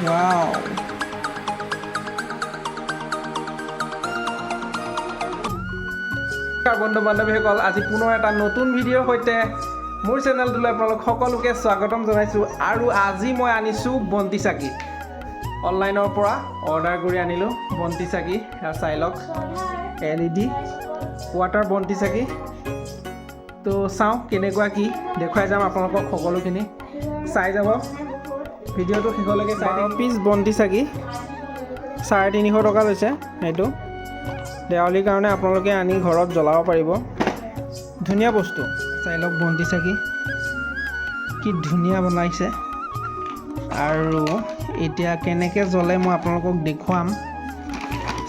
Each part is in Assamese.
ৱাও বন্ধু বান্ধৱীসকল আজি পুনৰ এটা নতুন ভিডিঅ'ৰ সৈতে মোৰ চেনেলটোলৈ আপোনালোক সকলোকে স্বাগতম জনাইছোঁ আৰু আজি মই আনিছোঁ বন্তি চাকি অনলাইনৰ পৰা অৰ্ডাৰ কৰি আনিলোঁ বন্তি চাকি চাই লওক LED ৱাটাৰ বন্তি চাকি তো চাওঁ কেনেকুৱা কি দেখুৱাই যাম আপোনালোকক সকলোখিনি চাই যাব ভিডিঅ'টো শেষলৈকে চাই 12 পিচ বন্তি চাকি 350 টকা লৈছে এইটো দেৱালীৰ কাৰণে আপোনালোকে আনি ঘৰত জ্বলাব পাৰিব ধুনীয়া বস্তু চাই লওক বন্তি চাকি কি ধুনীয়া বনাইছে আৰু এতিয়া কেনেকৈ জ্বলে মই আপোনালোকক দেখুৱাম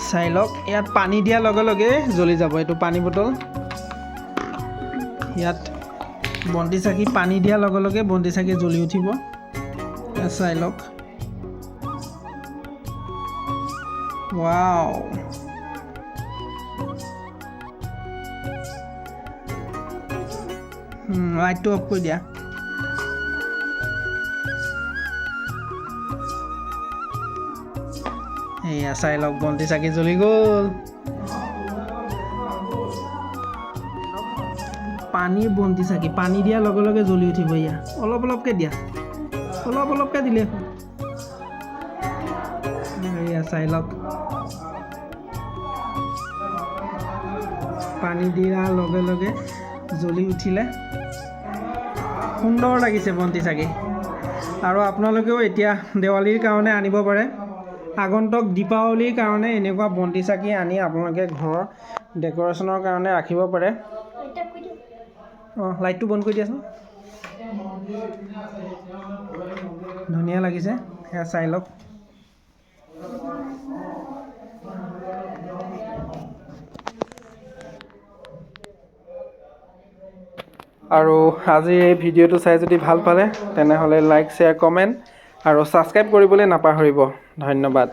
চাই লওক ইয়াত পানী দিয়াৰ লগে লগে জ্বলি যাব এইটো পানী বটল ইয়াত বন্তি চাকি পানী দিয়াৰ লগে লগে বন্তি চাকি জ্বলি উঠিব চাই লওক ৱাও লাইটটো অফ কৰি দিয়া এয়া চাই লওক বন্তি চাকি জ্বলি গ'ল পানীৰ বন্তি চাকি পানী দিয়াৰ লগে লগে জ্বলি উঠিব এয়া অলপ অলপকৈ দিয়া অলপ অলপকৈ দিলে এয়া চাই লওক পানী দিয়াৰ লগে লগে জ্বলি উঠিলে সুন্দৰ লাগিছে বন্তি চাকি আৰু আপোনালোকেও এতিয়া দেৱালীৰ কাৰণে আনিব পাৰে আগন্তুক দীপাৱলীৰ কাৰণে এনেকুৱা বন্তি চাকি আনি আপোনালোকে ঘৰৰ ডেক'ৰেশ্যনৰ কাৰণে ৰাখিব পাৰে লাইটটো বন্ধ কৰি দিয়াচোন ধুনীয়া লাগিছে সেয়া চাই লওক আৰু আজি এই ভিডিঅ'টো চাই যদি ভাল পালে তেনেহ'লে লাইক শ্বেয়াৰ কমেণ্ট আৰু ছাবস্ক্ৰাইব কৰিবলৈ নাপাহৰিব ধন্যবাদ